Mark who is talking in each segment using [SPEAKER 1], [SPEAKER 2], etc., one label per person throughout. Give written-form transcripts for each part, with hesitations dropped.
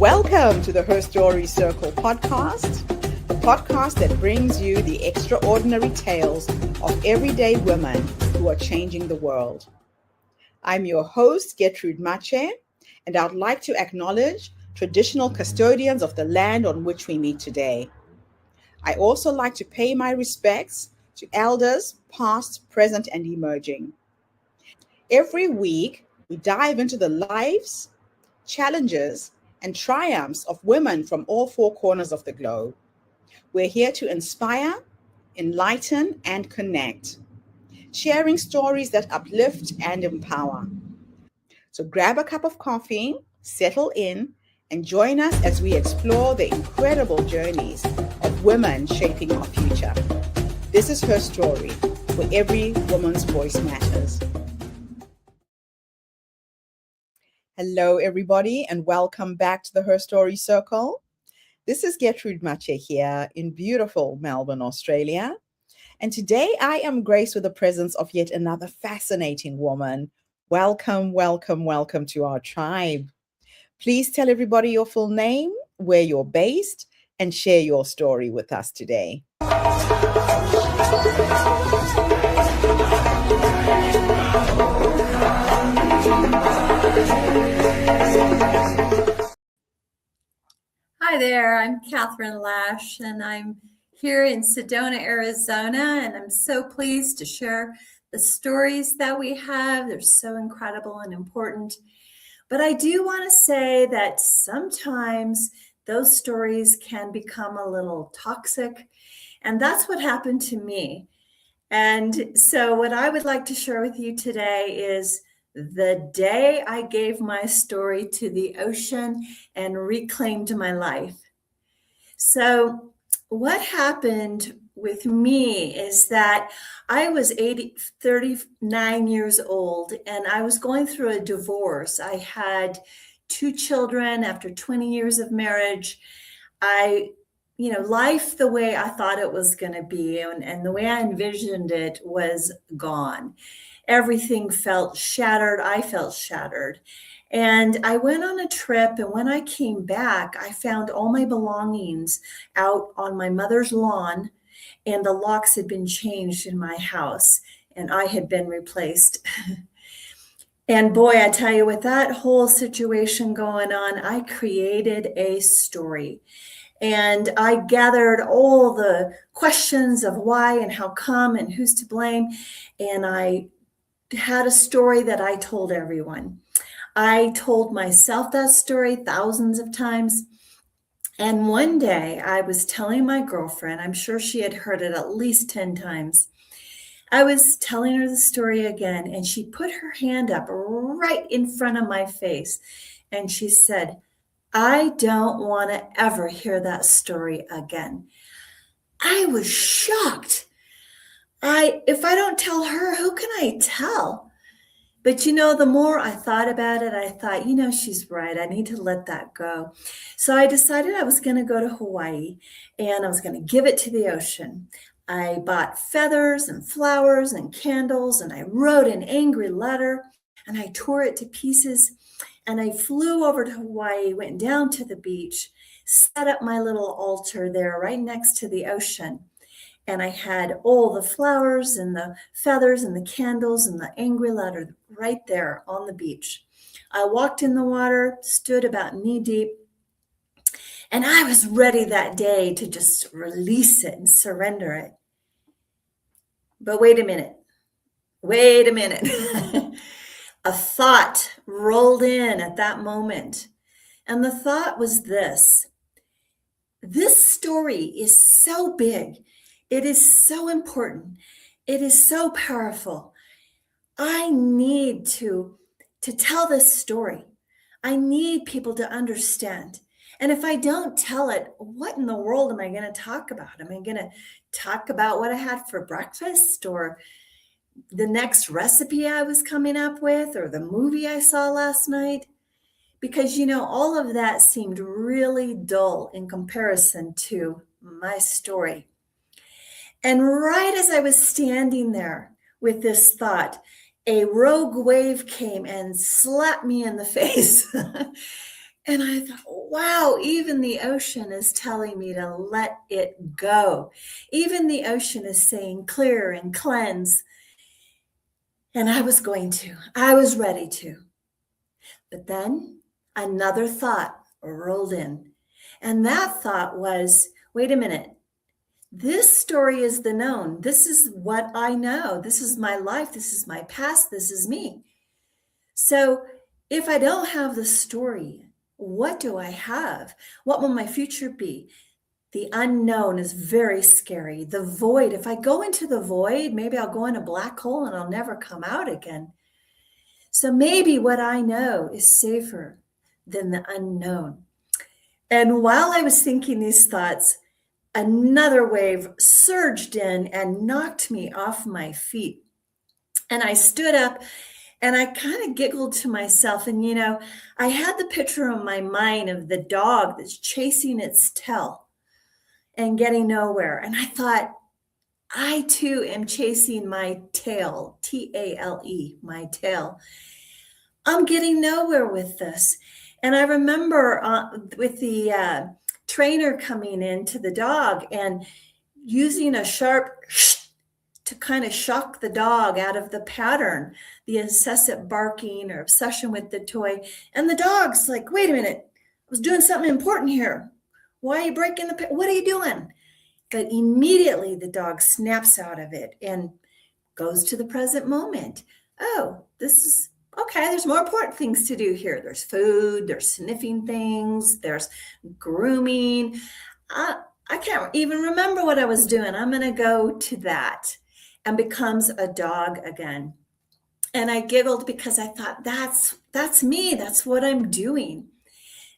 [SPEAKER 1] Welcome to the Her Story Circle podcast, the podcast that brings you the extraordinary tales of everyday women who are changing the world. I'm your host, Gertrude Mache, and I'd like to acknowledge traditional custodians of the land on which we meet today. I also like to pay my respects to elders, past, present, and emerging. Every week, we dive into the lives, challenges, and triumphs of women from all four corners of the globe. We're here to inspire, enlighten, and connect, sharing stories that uplift and empower. So grab a cup of coffee, settle in, and join us as we explore the incredible journeys of women shaping our future. This is Her Story, where every woman's voice matters. Hello, everybody, and welcome back to the Her Story Circle. This is Gertrude Mache here in beautiful Melbourne, Australia. And today I am graced with the presence of yet another fascinating woman. Welcome, welcome, welcome to our tribe. Please tell everybody your full name, where you're based, and share your story with us today.
[SPEAKER 2] Hi there, I'm Katherine Lash, and I'm here in Sedona, Arizona, and I'm so pleased to share the stories that we have. They're so incredible and important. But I do want to say that sometimes those stories can become a little toxic, and that's what happened to me. And so what I would like to share with you today is the day I gave my story to the ocean and reclaimed my life. So what happened with me is that I was 39 years old, and I was going through a divorce. I had 2 children after 20 years of marriage. Life the way I thought it was going to be and the way I envisioned it was gone. Everything felt shattered. I felt shattered. And I went on a trip, and when I came back, I found all my belongings out on my mother's lawn, and the locks had been changed in my house, and I had been replaced. And boy, I tell you, with that whole situation going on, I created a story. And I gathered all the questions of why and how come and who's to blame. And I had a story that I told everyone. I told myself that story thousands of times. And one day I was telling my girlfriend, I'm sure she had heard it at least 10 times. I was telling her the story again, and she put her hand up right in front of my face. And she said, I don't want to ever hear that story again. I was shocked. If I don't tell her, who can I tell? But the more I thought about it, I thought, she's right. I need to let that go. So I decided I was going to go to Hawaii, and I was going to give it to the ocean. I bought feathers and flowers and candles, and I wrote an angry letter, and I tore it to pieces. And I flew over to Hawaii, went down to the beach, set up my little altar there right next to the ocean. And I had all the flowers and the feathers and the candles and the angry letter right there on the beach. I walked in the water, stood about knee deep, and I was ready that day to just release it and surrender it. But wait a minute. A thought rolled in at that moment. And the thought was this story is so big. It is so important. It is so powerful. I need to tell this story. I need people to understand. And if I don't tell it, what in the world am I going to talk about? Am I going to talk about what I had for breakfast, or the next recipe I was coming up with, or the movie I saw last night? Because, all of that seemed really dull in comparison to my story. And right as I was standing there with this thought, a rogue wave came and slapped me in the face. And I thought, wow, even the ocean is telling me to let it go. Even the ocean is saying clear and cleanse. And I was going to, I was ready to. But then another thought rolled in. And that thought was, wait a minute. This story is the known. This is what I know. This is my life. This is my past. This is me. So if I don't have the story, what do I have? What will my future be? The unknown is very scary. The void, if I go into the void, maybe I'll go in a black hole and I'll never come out again. So maybe what I know is safer than the unknown. And while I was thinking these thoughts, another wave surged in and knocked me off my feet. And I stood up and I kind of giggled to myself. And, I had the picture in my mind of the dog that's chasing its tail and getting nowhere. And I thought, I too am chasing my tail, T-A-L-E, my tail. I'm getting nowhere with this. And I remember with the trainer coming into the dog and using a sharp to kind of shock the dog out of the pattern, the incessant barking or obsession with the toy. And the dog's like, wait a minute, I was doing something important here. Why are you breaking the what are you doing? But immediately the dog snaps out of it and goes to the present moment. Oh, this is okay. There's more important things to do here. There's food, there's sniffing things, there's grooming. I can't even remember what I was doing. I'm going to go to that, and becomes a dog again. And I giggled because I thought, that's me. That's what I'm doing.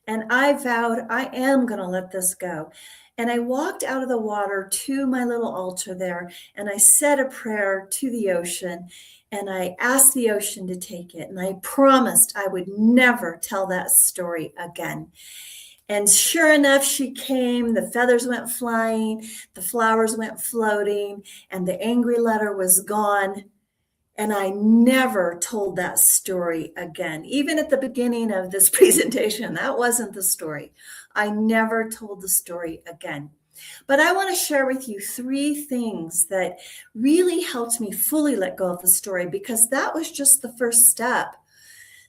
[SPEAKER 2] And I vowed, I am going to let this go. And I walked out of the water to my little altar there, and I said a prayer to the ocean, and I asked the ocean to take it. And I promised I would never tell that story again. And sure enough, she came, the feathers went flying, the flowers went floating, and the angry letter was gone. And I never told that story again. Even at the beginning of this presentation, that wasn't the story. I never told the story again. But I want to share with you 3 things that really helped me fully let go of the story, because that was just the first step.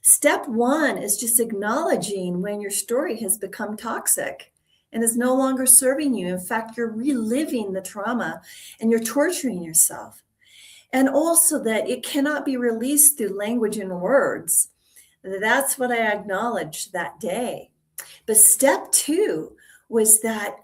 [SPEAKER 2] Step 1 is just acknowledging when your story has become toxic and is no longer serving you. In fact, you're reliving the trauma and you're torturing yourself. And also that it cannot be released through language and words. That's what I acknowledged that day. But step 2 was that,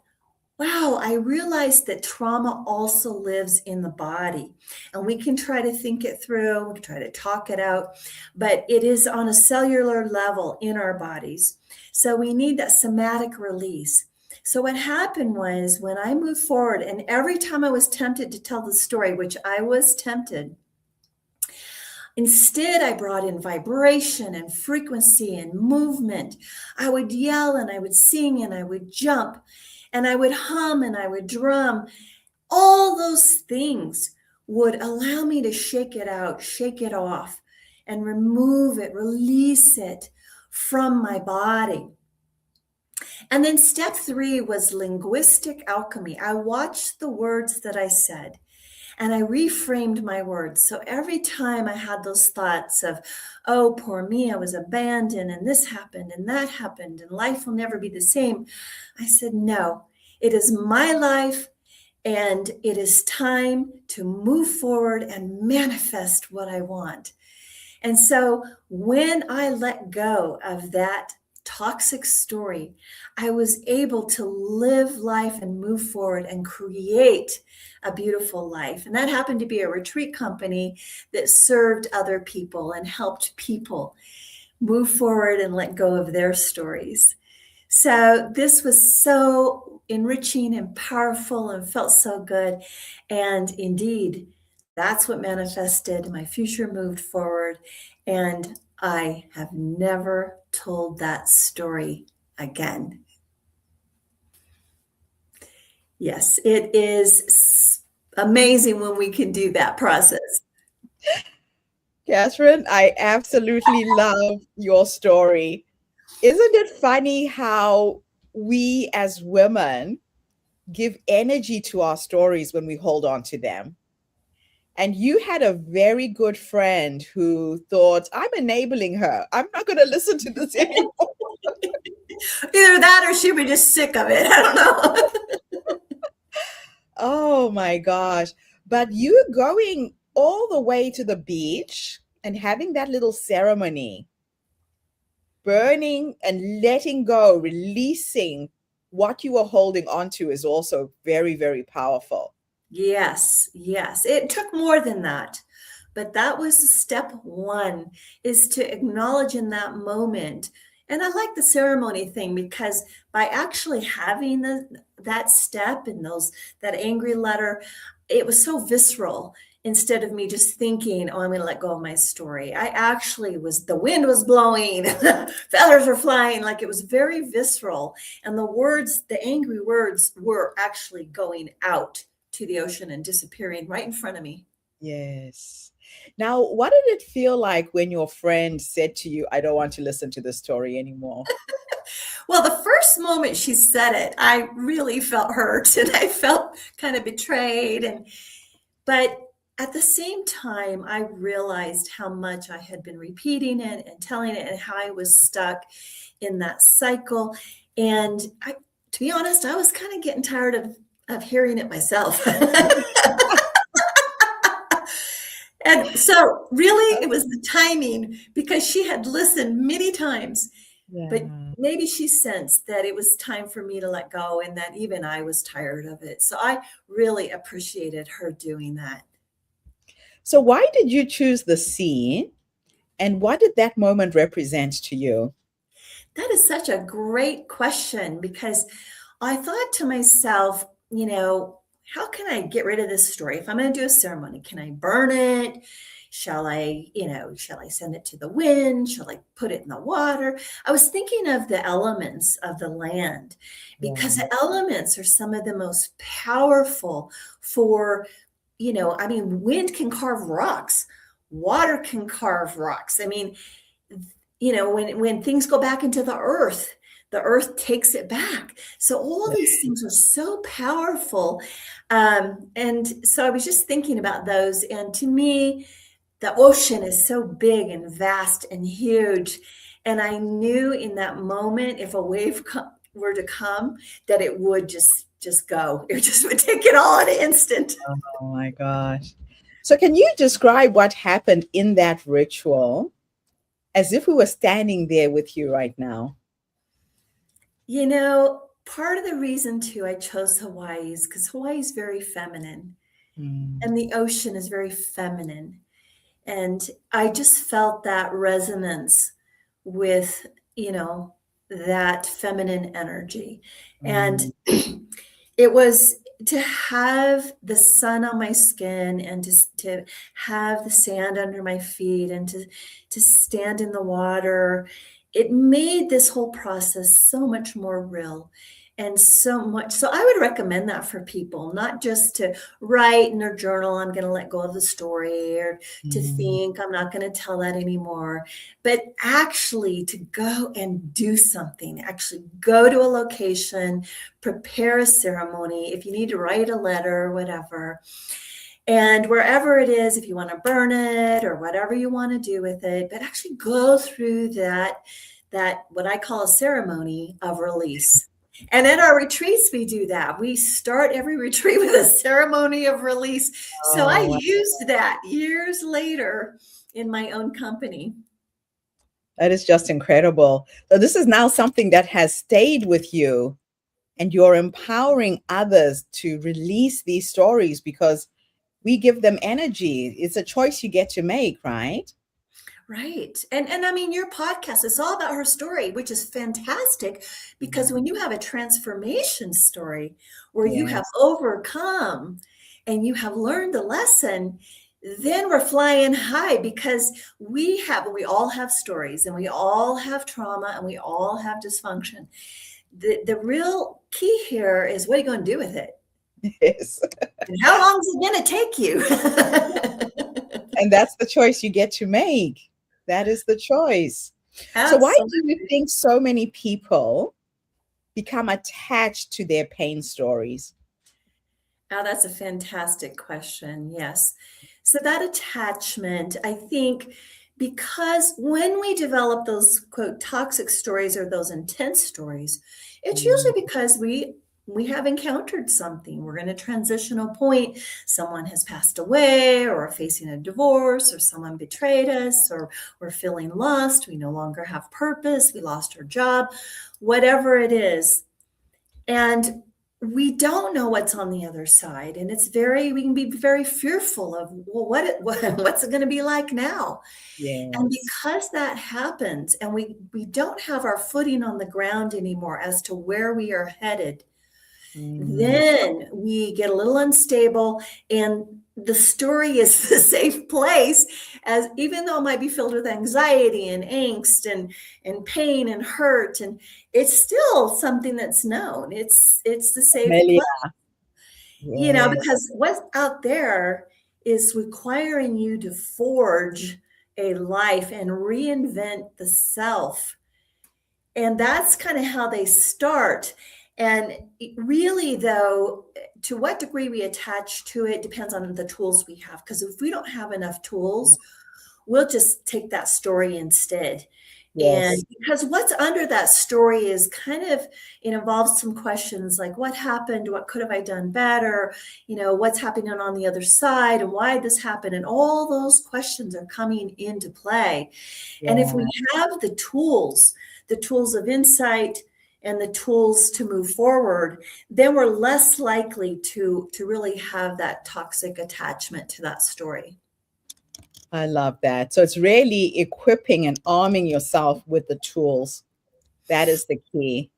[SPEAKER 2] wow, I realized that trauma also lives in the body. And we can try to think it through, we can try to talk it out, but it is on a cellular level in our bodies. So we need that somatic release. So what happened was, when I moved forward, and every time I was tempted to tell the story, which I was tempted, instead I brought in vibration and frequency and movement. I would yell and I would sing and I would jump and I would hum and I would drum. All those things would allow me to shake it out, shake it off, and remove it, release it from my body. And then step 3 was linguistic alchemy. I watched the words that I said and I reframed my words. So every time I had those thoughts of, oh, poor me, I was abandoned and this happened and that happened and life will never be the same, I said, no, it is my life and it is time to move forward and manifest what I want. And so when I let go of that toxic story, I was able to live life and move forward and create a beautiful life. And that happened to be a retreat company that served other people and helped people move forward and let go of their stories. So this was so enriching and powerful and felt so good. And indeed, that's what manifested. My future moved forward, and I have never told that story again. Yes, it is amazing when we can do that process.
[SPEAKER 1] Katherine, I absolutely love your story. Isn't it funny how we as women give energy to our stories when we hold on to them? And you had a very good friend who thought, I'm enabling her. I'm not going to listen to this anymore.
[SPEAKER 2] Either that or she was just sick of it. I don't know.
[SPEAKER 1] Oh my gosh. But you going all the way to the beach and having that little ceremony, burning and letting go, releasing what you were holding on to is also very, very powerful.
[SPEAKER 2] Yes, yes. It took more than that. But that was step one, is to acknowledge in that moment. And I like the ceremony thing because by actually having that step and that angry letter, it was so visceral instead of me just thinking, oh, I'm going to let go of my story. I actually the wind was blowing, feathers were flying, like it was very visceral. And the angry words were actually going out to the ocean and disappearing right in front of me.
[SPEAKER 1] Yes. Now, what did it feel like when your friend said to you, I don't want to listen to this story anymore?
[SPEAKER 2] Well, the first moment she said it, I really felt hurt and I felt kind of betrayed. But at the same time, I realized how much I had been repeating it and telling it and how I was stuck in that cycle. And to be honest, I was kind of getting tired of hearing it myself. And so really it was the timing because she had listened many times, but
[SPEAKER 1] Yeah.
[SPEAKER 2] maybe she sensed that it was time for me to let go and that even I was tired of it. So I really appreciated her doing that.
[SPEAKER 1] So, why did you choose the sea? And what did that moment represent to you?
[SPEAKER 2] That is such a great question because I thought to myself, how can I get rid of this story? If I'm going to do a ceremony, can I burn it? Shall I send it to the wind? Shall I put it in the water? I was thinking of the elements of the land because
[SPEAKER 1] Yeah.
[SPEAKER 2] the elements are some of the most powerful for, wind can carve rocks, water can carve rocks. I mean, when things go back into the earth takes it back. So all these things are so powerful. And so I was just thinking about those. And to me, the ocean is so big and vast and huge. And I knew in that moment, if a wave were to come, that it would just go. It just would take it all in an instant.
[SPEAKER 1] Oh my gosh. So, can you describe what happened in that ritual as if we were standing there with you right now?
[SPEAKER 2] Part of the reason too I chose Hawaii is because Hawaii is very feminine
[SPEAKER 1] Mm.
[SPEAKER 2] and the ocean is very feminine. And I just felt that resonance with, that feminine energy. And
[SPEAKER 1] Mm.
[SPEAKER 2] it was to have the sun on my skin and to have the sand under my feet and to stand in the water. It made this whole process so much more real and so much. So I would recommend that for people, not just to write in their journal, I'm going to let go of the story, or to
[SPEAKER 1] Mm.
[SPEAKER 2] think I'm not going to tell that anymore, but actually to go and do something, actually go to a location, prepare a ceremony. If you need to write a letter or whatever, and wherever it is, if you want to burn it or whatever you want to do with it, but actually go through that what I call a ceremony of release. And at our retreats, we do that. We start every retreat with a ceremony of release. So I
[SPEAKER 1] Oh, wow.
[SPEAKER 2] used that years later in my own company.
[SPEAKER 1] That is just incredible. So, this is now something that has stayed with you, and you're empowering others to release these stories because we give them energy. It's a choice you get to make, right?
[SPEAKER 2] Right. And I mean, your podcast is all about her story, which is fantastic because when you have a transformation story where you have
[SPEAKER 1] Yes.
[SPEAKER 2] overcome and you have learned the lesson, then we're flying high because we all have stories and we all have trauma and we all have dysfunction. The real key here is what are you going to do with it?
[SPEAKER 1] Yes.
[SPEAKER 2] And how long is it going to take you?
[SPEAKER 1] And that's the choice you get to make. That is the choice. So why do
[SPEAKER 2] Absolutely.
[SPEAKER 1] you think so many people become attached to their pain stories?
[SPEAKER 2] Oh, that's a fantastic question. Yes. So that attachment, I think, because when we develop those quote toxic stories or those intense stories, it's
[SPEAKER 1] Mm,
[SPEAKER 2] usually because we have encountered something. We're in a transitional point. Someone has passed away, or are facing a divorce, or someone betrayed us, or we're feeling lost. We no longer have purpose. We lost our job, whatever it is. And we don't know what's on the other side. And we can be very fearful of, well, what's it going to be like now? And
[SPEAKER 1] yes.
[SPEAKER 2] because that happens and we don't have our footing on the ground anymore as to where we are headed,
[SPEAKER 1] Mm,
[SPEAKER 2] then we get a little unstable, and the story is the safe place, as even though it might be filled with anxiety and angst and pain and hurt, and it's still something that's known. It's the safe
[SPEAKER 1] Amelia,
[SPEAKER 2] place,
[SPEAKER 1] yes.
[SPEAKER 2] because what's out there is requiring you to forge a life and reinvent the self, and that's kind of how they start. And really, though, to what degree we attach to it depends on the tools we have, because if we don't have enough tools, we'll just take that story instead. And
[SPEAKER 1] Yes.
[SPEAKER 2] because what's under that story is kind of, it involves some questions like what happened, what could have I done better, what's happening on the other side, and why this happened, and all those questions are coming into play. And if we
[SPEAKER 1] Yeah.
[SPEAKER 2] have the tools of insight and the tools to move forward, then we're less likely to really have that toxic attachment to that story.
[SPEAKER 1] I love that. So it's really equipping and arming yourself with the tools. That is the key.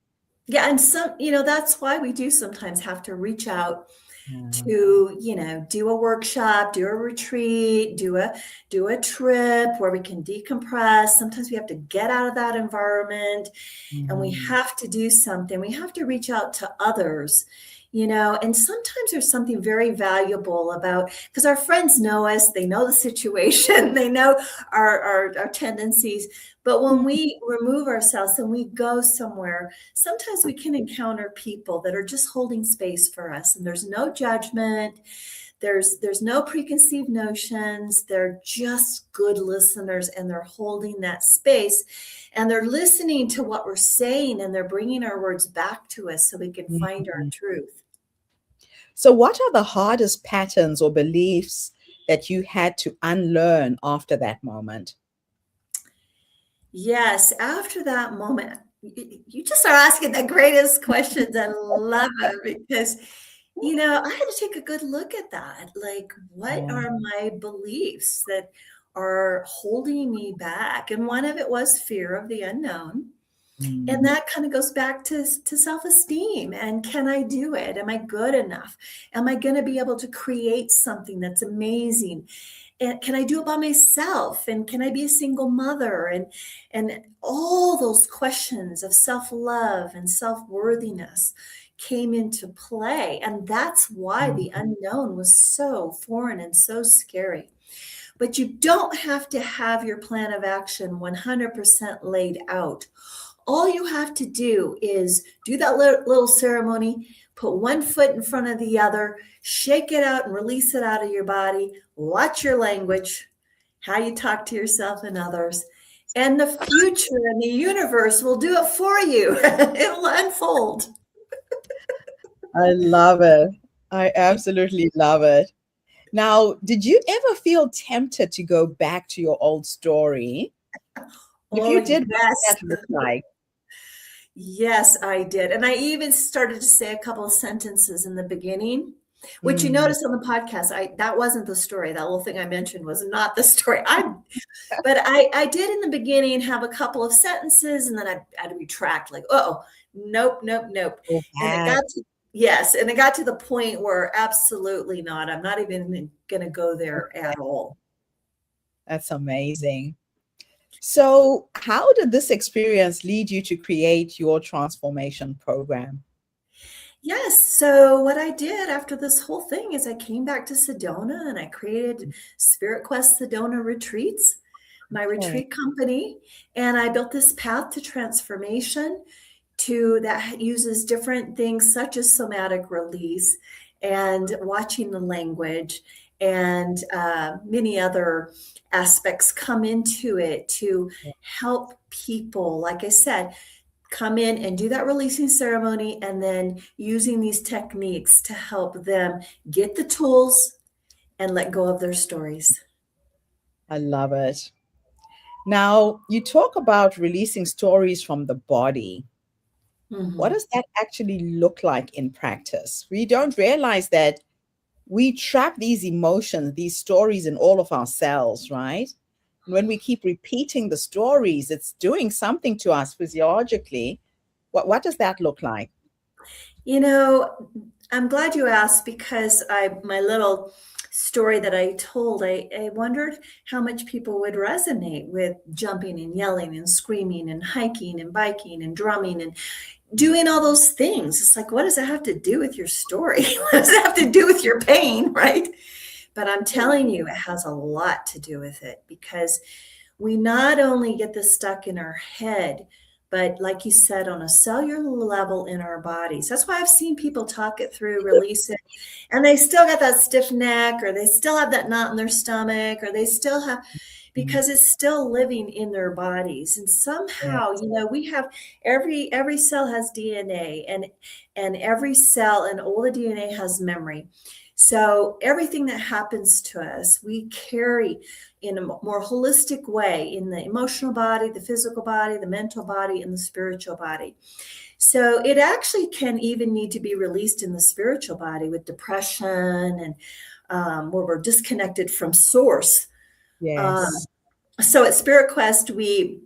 [SPEAKER 2] Yeah, and that's why we do sometimes have to reach out
[SPEAKER 1] Yeah.
[SPEAKER 2] to, do a workshop, do a retreat, do a trip where we can decompress. Sometimes we have to get out of that environment, and we
[SPEAKER 1] Mhm.
[SPEAKER 2] have to do something. We have to reach out to others, and sometimes there's something very valuable about, because our friends know us, they know the situation, they know our tendencies. But when we remove ourselves and we go somewhere, sometimes we can encounter people that are just holding space for us, and there's no judgment. There's no preconceived notions. They're just good listeners, and they're holding that space, and they're listening to what we're saying, and they're bringing our words back to us so we can find our
[SPEAKER 1] Mhm.
[SPEAKER 2] truth.
[SPEAKER 1] So, what are the hardest patterns or beliefs that you had to unlearn after that moment?
[SPEAKER 2] Yes, after that moment, you just are asking the greatest questions. I love it because, I had to take a good look at that. Like, what
[SPEAKER 1] Yeah.
[SPEAKER 2] are my beliefs that are holding me back? And one of it was fear of the unknown. And
[SPEAKER 1] Mm,
[SPEAKER 2] that kind of goes back to self-esteem. And can I do it? Am I good enough? Am I going to be able to create something that's amazing? And can I do it by myself? And can I be a single mother? And all those questions of self-love and self-worthiness came into play. And that's why the
[SPEAKER 1] mm,
[SPEAKER 2] unknown was so foreign and so scary. But you don't have to have your plan of action 100% laid out. All you have to do is do that little ceremony, put one foot in front of the other, shake it out and release it out of your body. Watch your language, how you talk to yourself and others. And the future and the universe will do it for you. It'll unfold.
[SPEAKER 1] I love it. I absolutely love it. Now, did you ever feel tempted to go back to your old story? If
[SPEAKER 2] Oh,
[SPEAKER 1] you did, what did
[SPEAKER 2] yes.
[SPEAKER 1] that look like?
[SPEAKER 2] Yes, I did. And I even started to say a couple of sentences in the beginning, which you
[SPEAKER 1] Mm,
[SPEAKER 2] notice on the podcast. That wasn't the story. That little thing I mentioned was not the story. But I did in the beginning have a couple of sentences, and then I had to retract, like, oh, nope, nope, nope.
[SPEAKER 1] go
[SPEAKER 2] And
[SPEAKER 1] back.
[SPEAKER 2] yes, and it got to the point where absolutely not. I'm not even going to go there at all.
[SPEAKER 1] That's amazing. So, how did this experience lead you to create your transformation program?
[SPEAKER 2] Yes. So what I did after this whole thing is I came back to Sedona and I created Spirit Quest Sedona retreats, my
[SPEAKER 1] Okay.
[SPEAKER 2] retreat company, and I built this path to transformation to that uses different things such as somatic release and watching the language and many other aspects come into it to help people, like I said, come in and do that releasing ceremony and then using these techniques to help them get the tools and let go of their stories.
[SPEAKER 1] I love it. Now, you talk about releasing stories from the body. What
[SPEAKER 2] Mhm.
[SPEAKER 1] does that actually look like in practice? We don't realize that we trap these emotions, these stories in all of our cells, right? And when we keep repeating the stories, it's doing something to us physiologically. What does that look like?
[SPEAKER 2] You know, I'm glad you asked because my little story that I told, I wondered how much people would resonate with jumping and yelling and screaming and hiking and biking and drumming and doing all those things. It's like, what does that have to do with your story? What does it have to do with your pain, right? But I'm telling you, it has a lot to do with it because we not only get this stuck in our head, but like you said, on a cellular level in our bodies. That's why I've seen people talk it through, release it, and they still got that stiff neck, or they still have that knot in their stomach, or they still have,
[SPEAKER 1] Mhm.
[SPEAKER 2] because it's still living in their bodies. And somehow,
[SPEAKER 1] Yes.
[SPEAKER 2] we have every cell has DNA, and every cell and all the DNA has memory. So everything that happens to us, we carry in a more holistic way in the emotional body, the physical body, the mental body, and the spiritual body. So it actually can even need to be released in the spiritual body with depression and where we're disconnected from source. Um,
[SPEAKER 1] Yes.
[SPEAKER 2] so at Spirit Quest, we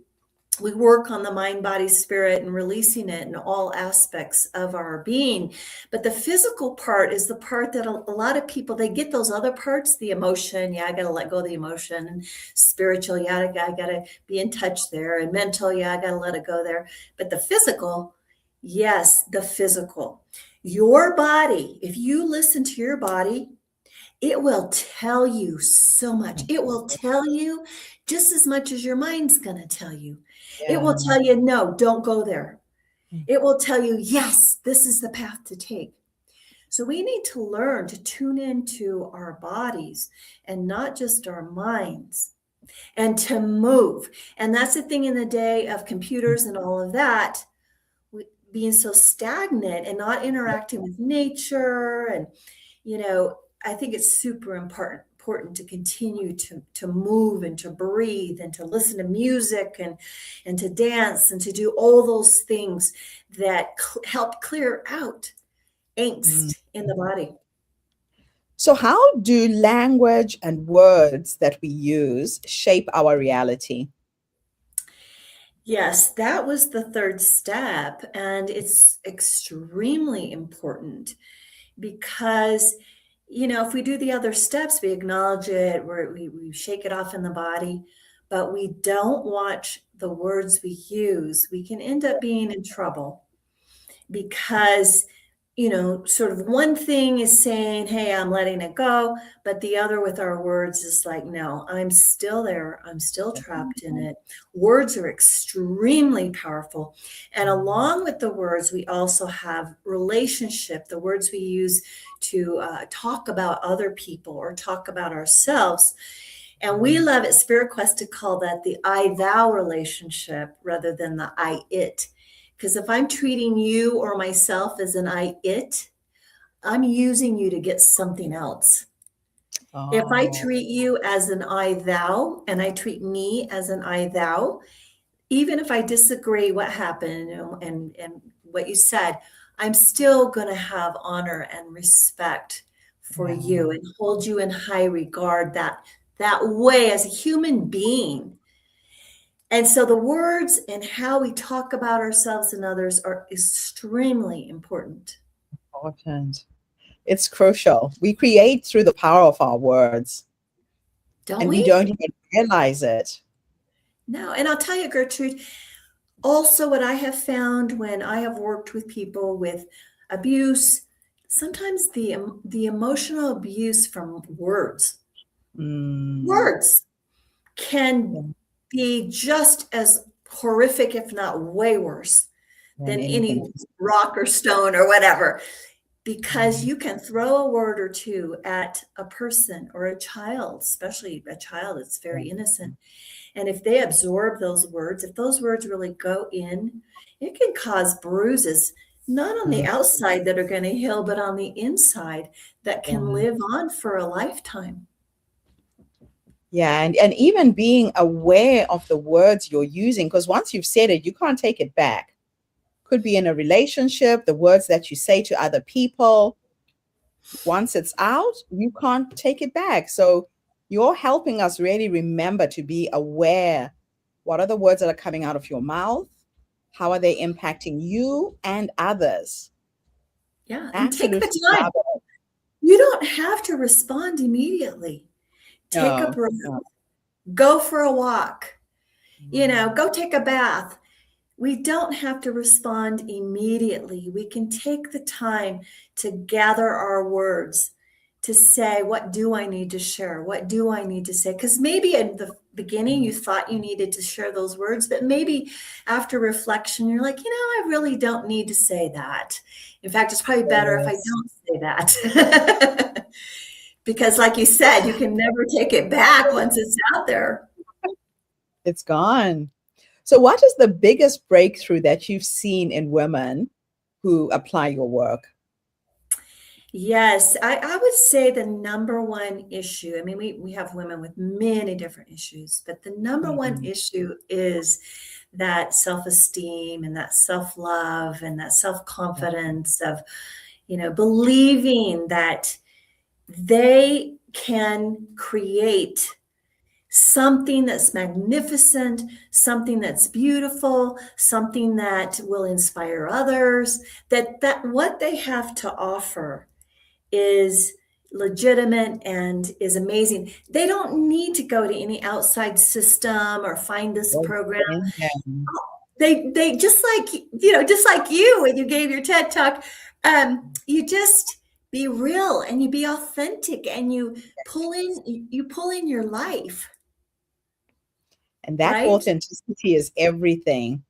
[SPEAKER 2] work on the mind, body, spirit, and releasing it in all aspects of our being. But the physical part is the part that a lot of people, they get those other parts, the emotion. Yeah, I got to let go of the emotion. And spiritual, yeah, I got to be in touch there. And mental, yeah, I got to let it go there. But the physical, yes, the physical. Your body, if you listen to your body, it will tell you so much. It will tell you just as much as your mind's going to tell you. It will
[SPEAKER 1] Yeah.
[SPEAKER 2] tell you, no, don't go there. It will tell you, yes, this is the path to take. So we need to learn to tune into our bodies and not just our minds and to move. And that's the thing in the day of computers and all of that, being so stagnant and not interacting with nature and I think it's super important to continue to move and to breathe and to listen to music and to dance and to do all those things that help clear out
[SPEAKER 1] Mm.
[SPEAKER 2] angst in the body.
[SPEAKER 1] So, how do language and words that we use shape our reality?
[SPEAKER 2] Yes, that was the third step, and it's extremely important because if we do the other steps, we acknowledge it, we shake it off in the body, but we don't watch the words we use, we can end up being in trouble because sort of one thing is saying, hey, I'm letting it go, but the other with our words is like, no, I'm still there, I'm still trapped in it. Words are extremely powerful, and along with the words we also have relationship, the words we use to talk about other people or talk about ourselves. And we love at Spirit Quest to call that the I thou relationship rather than the I it. Because if I'm treating you or myself as an I it, I'm using you to get something else. If I
[SPEAKER 1] Oh,
[SPEAKER 2] treat you as an I thou and I treat me as an I thou, even if I disagree what happened and what you said, I'm still going to have honor and respect for
[SPEAKER 1] yeah.
[SPEAKER 2] you and hold you in high regard that way as a human being. And so the words and how we talk about ourselves and others are extremely important.
[SPEAKER 1] Important. It's crucial. We create through the power of our words,
[SPEAKER 2] Don't
[SPEAKER 1] and we
[SPEAKER 2] we?
[SPEAKER 1] don't even realize it.
[SPEAKER 2] No. And I'll tell you, Gertrude, also what I have found when I have worked with people with abuse, sometimes the emotional abuse from words
[SPEAKER 1] Mm,
[SPEAKER 2] words can
[SPEAKER 1] yeah.
[SPEAKER 2] be just as horrific, if not way worse,
[SPEAKER 1] than
[SPEAKER 2] than
[SPEAKER 1] anything
[SPEAKER 2] any
[SPEAKER 1] else.
[SPEAKER 2] rock or stone or whatever, because
[SPEAKER 1] Mm,
[SPEAKER 2] you can throw a word or two at a person or a child, especially a child that's
[SPEAKER 1] yeah.
[SPEAKER 2] very innocent. And if they absorb those words, if those words really go in, it can cause bruises, not on the
[SPEAKER 1] Mm,
[SPEAKER 2] outside that are going to heal, but on the inside that can
[SPEAKER 1] yeah.
[SPEAKER 2] live on for a lifetime.
[SPEAKER 1] Yeah, and even being aware of the words you're using, because once you've said it, you can't take it back. Could be in a relationship, the words that you say to other people, once it's out, you can't take it back. So you're helping us really remember to be aware. What are the words that are coming out of your mouth? How are they impacting you and others?
[SPEAKER 2] Yeah. And take
[SPEAKER 1] Absolutely
[SPEAKER 2] the time.
[SPEAKER 1] love it.
[SPEAKER 2] You don't have to respond immediately. Take a
[SPEAKER 1] No,
[SPEAKER 2] breath,
[SPEAKER 1] no.
[SPEAKER 2] go for a walk,
[SPEAKER 1] Mm,
[SPEAKER 2] go take a bath. We don't have to respond immediately. We can take the time to gather our words, to say, what do I need to share? What do I need to say? Because maybe in the beginning you thought you needed to share those words, but maybe after reflection, you're like, I really don't need to say that. In fact, it's probably better if I
[SPEAKER 1] yes,
[SPEAKER 2] don't say that. Because, like you said, you can never take it back once it's out there.
[SPEAKER 1] it's gone. So, what is the biggest breakthrough that you've seen in women who apply your work?
[SPEAKER 2] Yes, I would say the number one issue, I mean, we have women with many different issues, but the number one
[SPEAKER 1] Mhm.
[SPEAKER 2] issue is that self-esteem and that self-love and that self-confidence of, believing that they can create something that's magnificent, something that's beautiful, something that will inspire others, that what they have to offer is legitimate and is amazing. They don't need to go to any outside system or find this
[SPEAKER 1] Well,
[SPEAKER 2] program.
[SPEAKER 1] then,
[SPEAKER 2] They just like you when you gave your TED talk, you just be real and you be authentic and you pull in your life,
[SPEAKER 1] and that
[SPEAKER 2] right?
[SPEAKER 1] authenticity is everything.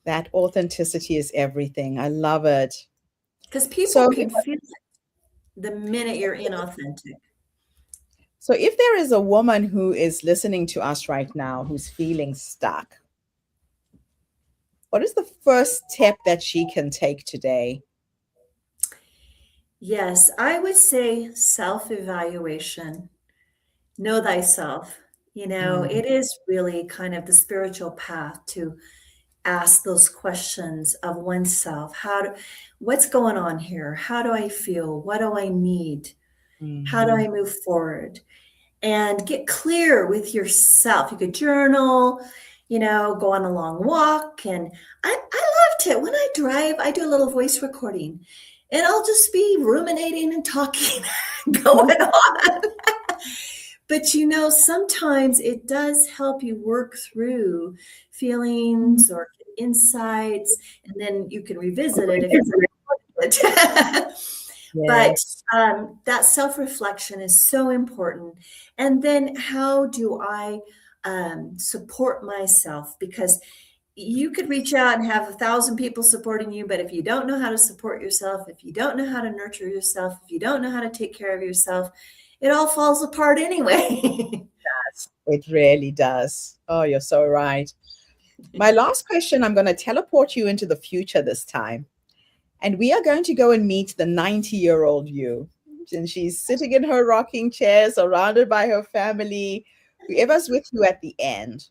[SPEAKER 1] That authenticity is everything. I love it.
[SPEAKER 2] Because people
[SPEAKER 1] So,
[SPEAKER 2] can feel it the minute you're inauthentic.
[SPEAKER 1] so if there is a woman who is listening to us right now who's feeling stuck, what is the first step that she can take today?
[SPEAKER 2] Yes, I would say self-evaluation. Know thyself.
[SPEAKER 1] Mm,
[SPEAKER 2] It is really kind of the spiritual path to ask those questions of oneself. What's going on here? How do I feel? What do I need? How do
[SPEAKER 1] mhm.
[SPEAKER 2] I move forward? And get clear with yourself. You could journal, go on a long walk. And I loved it. When I drive, I do a little voice recording and I'll just be ruminating and talking, going on. But sometimes it does help you work through feelings or insights, and then you can revisit it if you want it. But
[SPEAKER 1] Yes.
[SPEAKER 2] that self reflection is so important. And then, how do I support myself? Because you could reach out and have 1,000 people supporting you, but if you don't know how to support yourself, if you don't know how to nurture yourself, if you don't know how to take care of yourself, it all falls apart anyway.
[SPEAKER 1] It really does. Oh, you're so right. My last question, I'm going to teleport you into the future this time. And we are going to go and meet the 90-year-old you. And she's sitting in her rocking chair, surrounded by her family, whoever's with you at the end.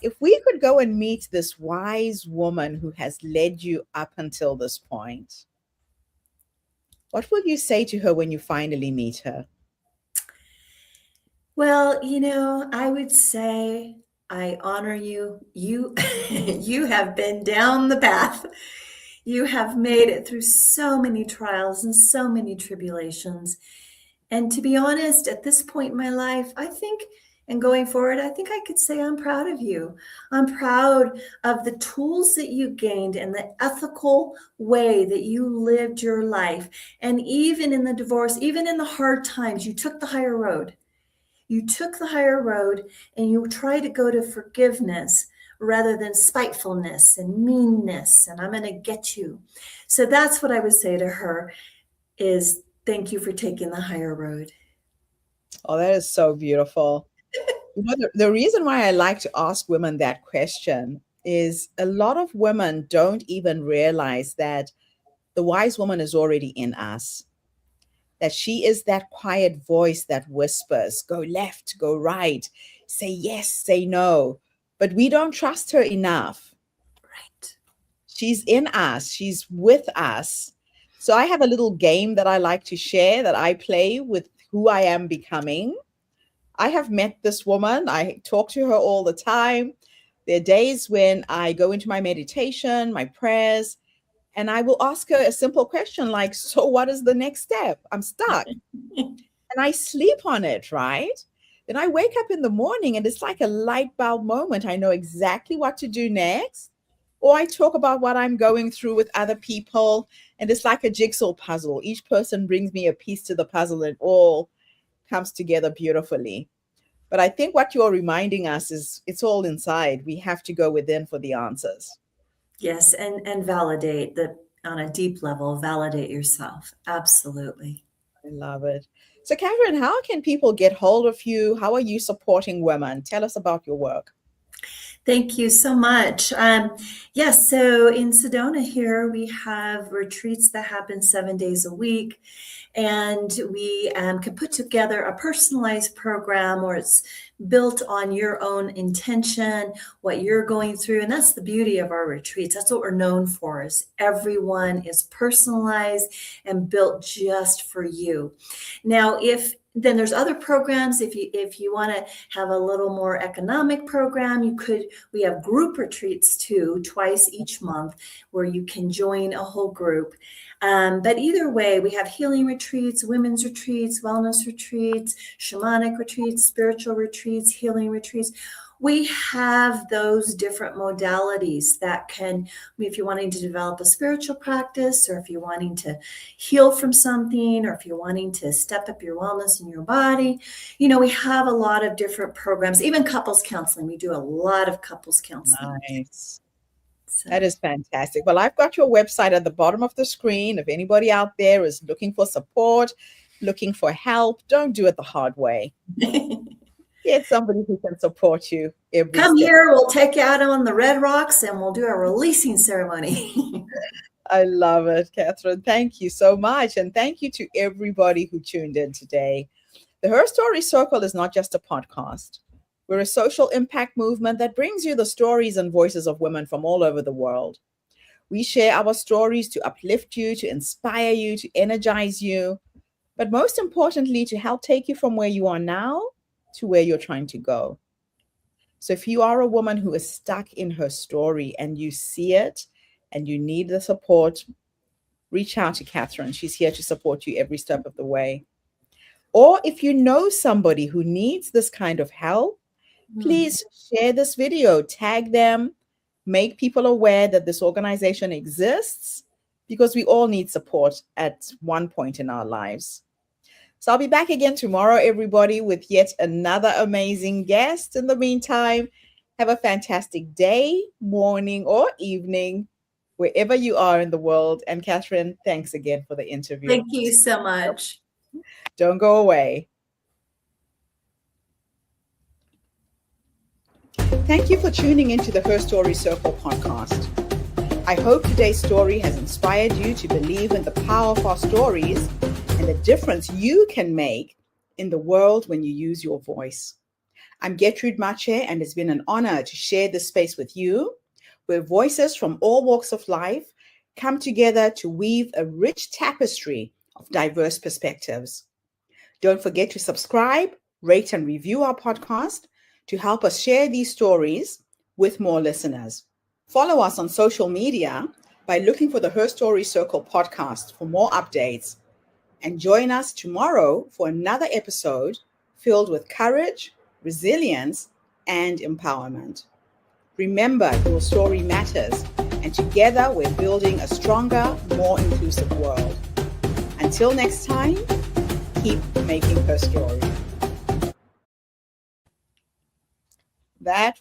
[SPEAKER 1] If we could go and meet this wise woman who has led you up until this point, what will you say to her when you finally meet her?
[SPEAKER 2] Well, I would say I honor you. You you have been down the path. You have made it through so many trials and so many tribulations. And to be honest, at this point in my life, I think, and going forward, I think I could say I'm proud of you. I'm proud of the tools that you gained and the ethical way that you lived your life. And even in the divorce, even in the hard times, you took the higher road. You took the higher road and you try to go to forgiveness rather than spitefulness and meanness and I'm going to get you. So that's what I would say to her is thank you for taking the higher road.
[SPEAKER 1] Oh, that is so beautiful. The reason why I like to ask women that question is a lot of women don't even realize that the wise woman is already in us, that she is that quiet voice that whispers, go left, go right, say yes, say no. But we don't trust her enough.
[SPEAKER 2] Right.
[SPEAKER 1] She's in us, she's with us. So I have a little game that I like to share that I play with who I am becoming. I have met this woman. I talk to her all the time. There are days when I go into my meditation, my prayers, and I will ask her a simple question like, so what is the next step? I'm stuck. And I sleep on it, right? Then I wake up in the morning and it's like a light bulb moment. I know exactly what to do next. Or I talk about what I'm going through with other people, and it's like a jigsaw puzzle. Each person brings me a piece to the puzzle and all comes together beautifully. But I think what you're reminding us is it's all inside. We have to go within for the answers.
[SPEAKER 2] Yes, and validate that on a deep level, validate yourself. Absolutely.
[SPEAKER 1] I love it. So, Catherine, how can people get hold of you? How are you supporting women? Tell us about your work.
[SPEAKER 2] Thank you so much. Yes, so in Sedona here, we have retreats that happen 7 days a week. And we can put together a personalized program where it's built on your own intention, what you're going through. And that's the beauty of our retreats. That's what we're known for is everyone is personalized and built just for you. Now, then there's other programs. If you want to have a little more economic program, we have group retreats too, twice each month, where you can join a whole group. But either way, we have healing retreats, women's retreats, wellness retreats, shamanic retreats, spiritual retreats, healing retreats. We have those different modalities that can, if you're wanting to develop a spiritual practice, or if you're wanting to heal from something, or if you're wanting to step up your wellness in your body, we have a lot of different programs, even couples counseling. We do a lot of couples counseling.
[SPEAKER 1] Nice.
[SPEAKER 2] So.
[SPEAKER 1] That is fantastic. Well, I've got your website at the bottom of the screen. If anybody out there is looking for support, looking for help, don't do it the hard way. Get somebody who can support you every
[SPEAKER 2] Come
[SPEAKER 1] step.
[SPEAKER 2] here, we'll take you out on the red rocks and we'll do a releasing ceremony.
[SPEAKER 1] I love it, Catherine. Thank you so much. And thank you to everybody who tuned in today. The Her Story Circle is not just a podcast. We're a social impact movement that brings you the stories and voices of women from all over the world. We share our stories to uplift you, to inspire you, to energize you, but most importantly, to help take you from where you are now to where you're trying to go. So if you are a woman who is stuck in her story and you see it and you need the support, reach out to Catherine. She's here to support you every step of the way. Or if you know somebody who needs this kind of help, please share this video, tag them, make people aware that this organization exists, because we all need support at one point in our lives. So I'll be back again tomorrow, everybody, with yet another amazing guest. In the meantime, have a fantastic day, morning, or evening, wherever you are in the world. And Catherine, thanks again for the interview.
[SPEAKER 2] Thank you so much.
[SPEAKER 1] Don't go away. Thank you for tuning into the Her Story Circle podcast. I hope today's story has inspired you to believe in the power of our stories and the difference you can make in the world when you use your voice. I'm Gertrude Mache, and it's been an honor to share this space with you, where voices from all walks of life come together to weave a rich tapestry of diverse perspectives. Don't forget to subscribe, rate, and review our podcast to help us share these stories with more listeners. Follow us on social media by looking for the Her Story Circle podcast for more updates. And join us tomorrow for another episode filled with courage, resilience, and empowerment. Remember, your story matters, and together we're building a stronger, more inclusive world. Until next time, keep making her story. That